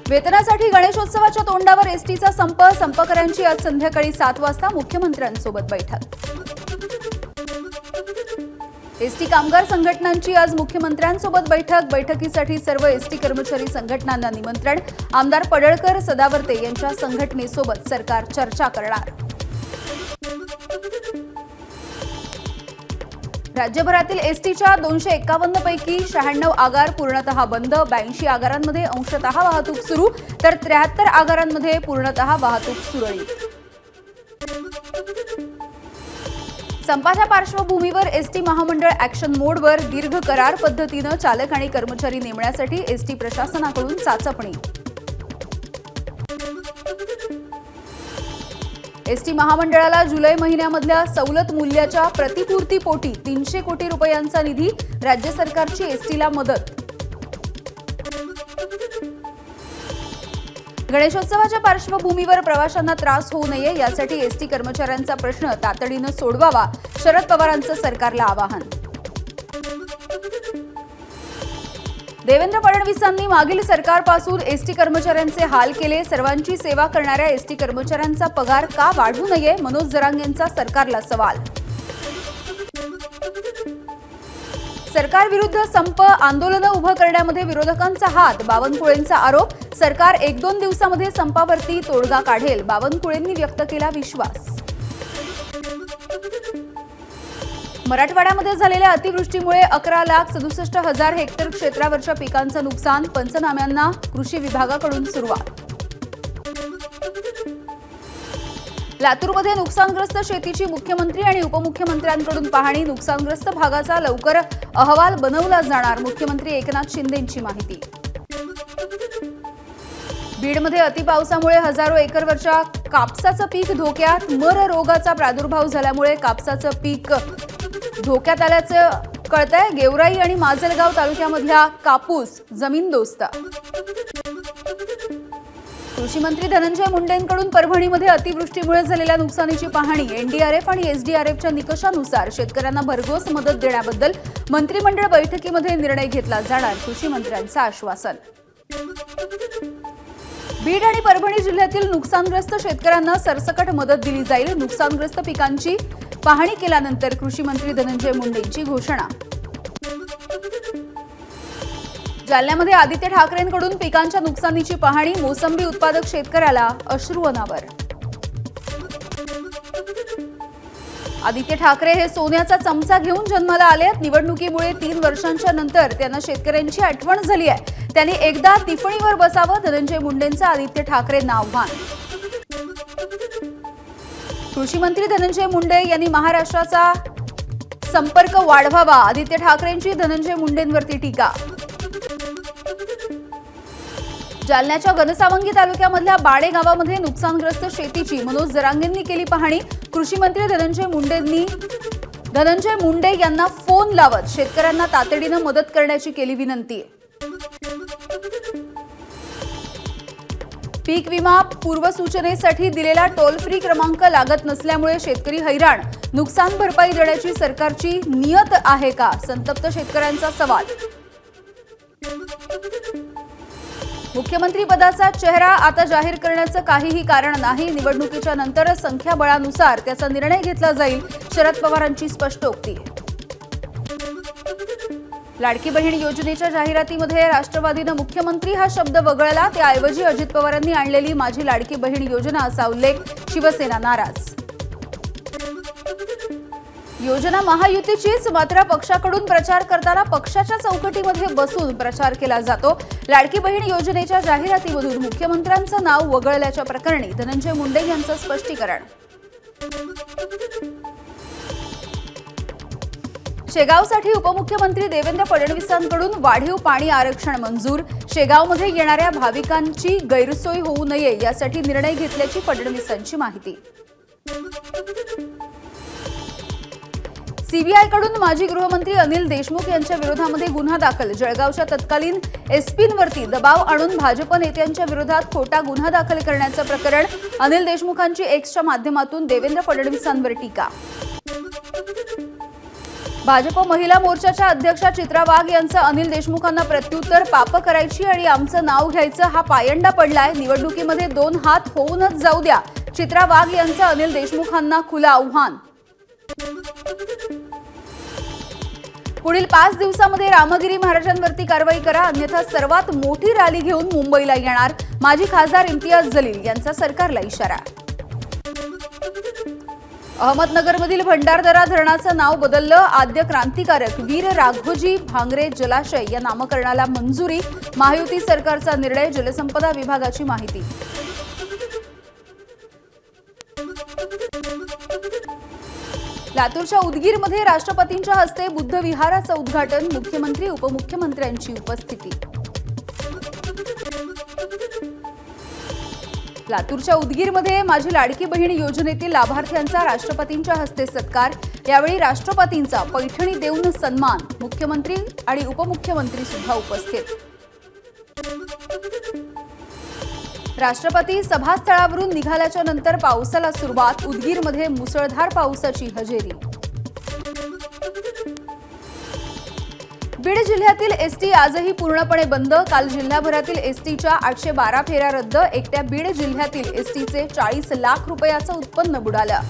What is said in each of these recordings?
वेतनासाठी गणेशोत्सवाच्या तोंडावर एसटीचा संप. संपकऱ्यांची आज संध्याकाळी 7 वाजता मुख्यमंत्र्यांसोबत बैठक. एसटी कामगार संघटनांची आज मुख्यमंत्र्यांसोबत बैठक. बैठकीसाठी सर्व एसटी कर्मचारी संघटनांना निमंत्रण. आमदार पडळकर, सदावर्ते यांच्या संघटनेसोबत सरकार चर्चा करणार. राज्यभरातील एसटीच्या 251 पैकी 96 आगार पूर्णतः बंद. 82 आगारांमध्ये अंशतः वाहतूक सुरू तर 73 आगारांमध्ये पूर्णतः वाहतूक सुरळीत. संपाच्या पार्श्वभूमीवर एसटी महामंडळ ॲक्शन मोडवर. दीर्घ करार पद्धतीनं चालक आणि कर्मचारी नेमण्यासाठी एसटी प्रशासनाकडून चाचपणी. एसटी महामंडळाला जुलै महिन्यामधल्या सवलत मूल्याच्या प्रतिपूर्तीपोटी 300 कोटी रुपयांचा निधी. राज्य सरकारची एसटीला मदत. गणेशोत्सवाच्या पार्श्वभूमीवर प्रवाशांना त्रास होऊ नये यासाठी एसटी कर्मचाऱ्यांचा प्रश्न तातडीनं सोडवावा. शरद पवारांचं सरकारला आवाहन. देवेंद्र फडणवीसांनी मागील सरकारपासून एसटी कर्मचाऱ्यांचे हाल केले. सर्वांची सेवा करणाऱ्या एसटी कर्मचाऱ्यांचा पगार का वाढू नये, मनोज जरांगेंचा सरकारला सवाल. सरकारविरुद्ध संप. आंदोलनं उभं करण्यामध्ये विरोधकांचा हात. बावनकुळेंचा आरोप. सरकार 1-2 दिवसामध्ये संपावरती तोडगा काढेल. बावनकुळेंनी व्यक्त केला विश्वास. मराठवाड्यामध्ये झालेल्या अतिवृष्टीमुळे 11,67,000 हेक्टर क्षेत्रावरच्या पिकांचं नुकसान. पंचनाम्यांना कृषी विभागाकडून सुरुवात. लातूरमध्ये नुकसानग्रस्त शेतीची मुख्यमंत्री आणि उपमुख्यमंत्र्यांकडून पाहणी. नुकसानग्रस्त भागाचा लवकर अहवाल बनवला जाणार. मुख्यमंत्री एकनाथ शिंदेंची माहिती. बीडमध्ये अतिपावसामुळे हजारो एकरवरच्या कापसाचं पीक धोक्यात. मर रोगाचा प्रादुर्भाव झाल्यामुळे कापसाचं पीक धोक्यात आल्याचं कळतंय. गेवराई आणि माजलगाव तालुक्यामधल्या कापूस जमीनदोस्त. कृषी मंत्री धनंजय मुंडेंकडून परभणीमध्ये अतिवृष्टीमुळे झालेल्या नुकसानीची पाहणी. एनडीआरएफ आणि एसडीआरएफच्या निकषानुसार शेतकऱ्यांना भरघोस मदत देण्याबद्दल मंत्रिमंडळ बैठकीमध्ये निर्णय घेतला जाणार. कृषी मंत्र्यांचं आश्वासन. बीड आणि परभणी जिल्ह्यातील नुकसानग्रस्त शेतकऱ्यांना सरसकट मदत दिली जाईल. नुकसानग्रस्त पिकांची पाहणी केल्यानंतर कृषी मंत्री धनंजय मुंडेंची घोषणा. जालन्यामध्ये आदित्य ठाकरेंकडून पिकांच्या नुकसानीची पाहणी. मोसंबी उत्पादक शेतकऱ्याला अश्रू अनावर. आदित्य ठाकरे हे सोन्याचा चमचा घेऊन जन्माला आलेत. निवडणुकीमुळे 3 वर्षांच्या नंतर त्यांना शेतकऱ्यांची आठवण झाली आहे. त्यांनी एकदा तिफणीवर बसावं. धनंजय मुंडेंचं आदित्य ठाकरेंना आव्हान. कृषी मंत्री धनंजय मुंडे यांनी महाराष्ट्राचा संपर्क वाढवावा. आदित्य ठाकरेंची धनंजय मुंडेंवरती टीका. जालन्याच्या घनसावंगी तालुक्यामधल्या बाळे गावामध्ये नुकसानग्रस्त शेतीची मनोज जरांगेंनी केली पाहणी. कृषी मंत्री धनंजय मुंडे यांना फोन लावत शेतकऱ्यांना तातडीनं मदत करण्याची केली विनंती. पीक विमा पूर्वसूचनेसाठी दिलेला टोल फ्री क्रमांक लागत नसल्यामुळे शेतकरी हैराण. नुकसान भरपाई देण्याची सरकारची नियत आहे का, संतप्त शेतकऱ्यांचा सवाल. मुख्यमंत्री पदाचा चेहरा आता जाहीर करण्याचं काहीही कारण नाही. निवडणुकीच्या नंतर संख्याबळानुसार त्याचा निर्णय घेतला जाईल. शरद पवारांची स्पष्टोक्ती. लाडकी बहीण योजनेच्या जाहिरातीमध्ये राष्ट्रवादीनं मुख्यमंत्री हा शब्द वगळला. त्याऐवजी अजित पवारांनी आणलेली माझी लाडकी बहीण योजना असा उल्लेख. शिवसेना नाराज. योजना महायुतीचीच, मात्र पक्षाकडून प्रचार करताना पक्षाच्या चौकटीमध्ये बसून प्रचार केला जातो. लाडकी बहीण योजनेच्या जाहिरातीमधून मुख्यमंत्र्यांचं नाव वगळल्याच्या प्रकरणी धनंजय मुंडे यांचं स्पष्टीकरण. शेगावसाठी उपमुख्यमंत्री देवेंद्र फडणवीसांकडून वाढीव पाणी आरक्षण मंजूर. शेगावमध्ये येणाऱ्या भाविकांची गैरसोय होऊ नये यासाठी निर्णय घेतल्याची फडणवीसांची माहिती. सीबीआयकडून माजी गृहमंत्री अनिल देशमुख यांच्या विरोधामध्ये गुन्हा दाखल. जळगावच्या तत्कालीन एसपींवरती दबाव आणून भाजप नेत्यांच्या विरोधात खोटा गुन्हा दाखल करण्याचं प्रकरण. अनिल देशमुखांची एक्सच्या माध्यमातून देवेंद्र फडणवीसांवर टीका. भाजप महिला मोर्चाच्या अध्यक्षा चित्रा वाघ यांचं अनिल देशमुखांना प्रत्युत्तर, पाप करायची आणि आमचं नाव घ्यायचं हा पायंडा पडलाय, निवडणुकीमध्ये 2 हात होऊनच जाऊ द्या, चित्रा वाघ यांचं अनिल देशमुखांना खुलं आव्हान. पुढील 5 दिवसांमध्ये रामगिरी महाराजांवरती कारवाई करा, अन्यथा सर्वात मोठी रॅली घेऊन मुंबईला येणार, माजी खासदार इम्तियाज जलील यांचा सरकारला इशारा. अहमदनगरमधील भंडारदरा धरणाचं नाव बदललं, आद्य क्रांतिकारक वीर राघोजी भांगरे जलाशय या नामकरणाला मंजुरी, महायुती सरकारचा निर्णय, जलसंपदा विभागाची माहिती. लातूरच्या उदगीरमध्ये राष्ट्रपतींच्या हस्ते बुद्ध विहाराचं उद्घाटन, मुख्यमंत्री उपमुख्यमंत्र्यांची उपस्थिती. लातूरच्या उदगीरमध्ये माझी लाडकी बहीण योजनेतील लाभार्थ्यांचा राष्ट्रपतींच्या हस्ते सत्कार, यावेळी राष्ट्रपतींचा पैठणी देऊन सन्मान, मुख्यमंत्री आणि उपमुख्यमंत्री सुद्धा उपस्थित. राष्ट्रपती सभास्थळावरून निघाल्याच्या नंतर पावसाला सुरुवात, उदगीरमध्ये मुसळधार पावसाची हजेरी. बीड जिल्ह्यातील एसटी आजही पूर्णपणे बंद, काल जिल्हाभरातील एसटीच्या 812 फेऱ्या रद्द, एकट्या बीड जिल्ह्यातील एसटीचे 40 लाख रुपयाचं उत्पन्न बुडालं.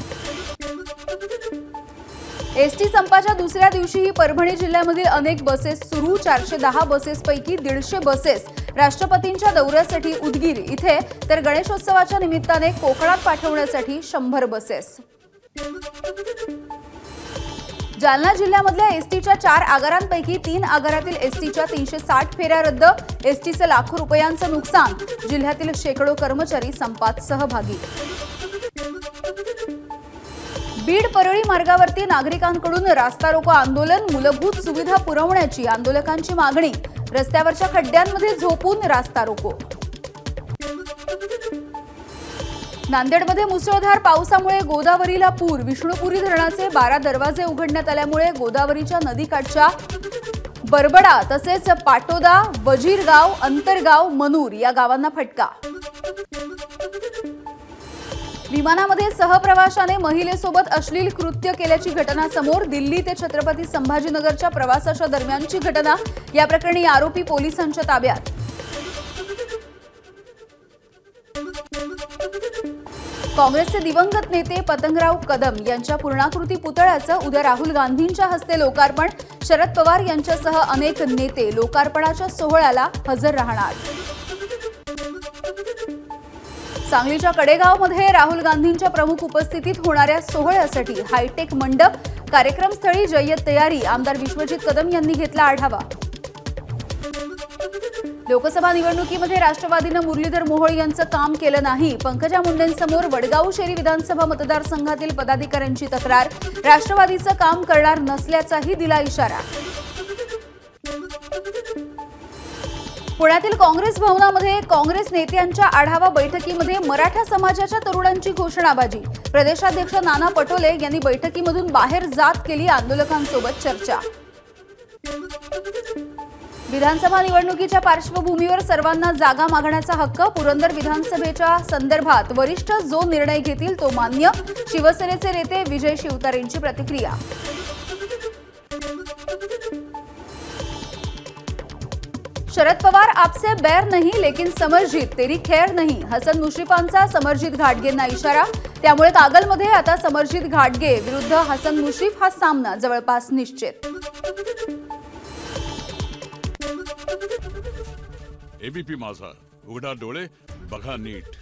एसटी संपाच्या दुसऱ्या दिवशीही परभणी जिल्ह्यामधील अनेक बसेस सुरू, 410 बसेसपैकी 150 बसेस राष्ट्रपतींच्या दौऱ्यासाठी उदगीर इथे, तर गणेशोत्सवाच्या निमित्ताने कोकणात पाठवण्यासाठी 100 बसेस. जालना जिल्ह्यामधल्या एसटीच्या 4 आगारांपैकी 3 आगारातील एसटीच्या 360 फेऱ्या रद्द, एसटीचे लाखो रुपयांचं नुकसान, जिल्ह्यातील शेकडो कर्मचारी संपात सहभागी. बीड परळी मार्गावरती नागरिकांकडून रास्ता रोको आंदोलन, मूलभूत सुविधा पुरवण्याची आंदोलकांची मागणी, रस्त्यावरच्या खड्ड्यांमध्ये झोपून रास्ता रोको. नांदेडमध्ये मुसळधार पावसामुळे गोदावरीला पूर, विष्णुपुरी धरणाचे 12 दरवाजे उघडण्यात आल्यामुळे गोदावरीच्या नदीकाठच्या बरबडा तसेच पाटोदा, वजीरगाव, अंतरगाव, मनूर या गावांना फटका. विमानामध्ये सहप्रवाशाने महिलेसोबत अश्लील कृत्य केल्याची घटना समोर, दिल्ली ते छत्रपती संभाजीनगरच्या प्रवासाच्या दरम्यानची घटना, या प्रकरणी आरोपी पोलिसांच्या ताब्यात. काँग्रेसचे दिवंगत नेते पतंगराव कदम यांच्या पूर्णाकृती पुतळ्याचं उद्या राहुल गांधींच्या हस्ते लोकार्पण, शरद पवार यांच्यासह अनेक नेते लोकार्पणाच्या सोहळ्याला हजर राहणार. सांगलीच्या कडेगावमध्ये राहुल गांधींच्या प्रमुख उपस्थितीत होणाऱ्या सोहळ्यासाठी हायटेक मंडप, कार्यक्रमस्थळी जय्यत तयारी, आमदार विश्वजित कदम यांनी घेतला आढावा. लोकसभा निवडणुकीमध्ये राष्ट्रवादीनं मुरलीधर मोहोळ यांचं काम केलं नाही, पंकजा मुंडेंसमोर वडगाव शेरी विधानसभा मतदारसंघातील पदाधिकाऱ्यांची तक्रार, राष्ट्रवादीचं काम करणार नसल्याचाही दिला इशारा. पुण्यातील काँग्रेस भवनामध्ये काँग्रेस नेत्यांच्या आढावा बैठकीमध्ये मराठा समाजाच्या तरुणांची घोषणाबाजी, प्रदेशाध्यक्ष नाना पटोले यांनी बैठकीमधून बाहेर जात केली आंदोलकांसोबत चर्चा. विधानसभा निवडणुकीच्या पार्श्वभूमीवर सर्वांना जागा मागण्याचा हक्क, पुरंदर विधानसभेच्या संदर्भात वरिष्ठ जो निर्णय घेतील तो मान्य, शिवसेनेचे नेते विजय शिवतारेंची प्रतिक्रिया. शरद पवार आपसे बैर नहीं लेकिन समरजीत तेरी खैर नहीं, हसन मुश्रीफांचा समरजीत घाटगेंना इशारा, त्यामुळे कागलमध्ये आता समरजीत घाटगे विरुद्ध हसन मुश्रीफ हा सामना जवळपास निश्चित. एबीपी माझा, उघडा डोळे बघा नीट.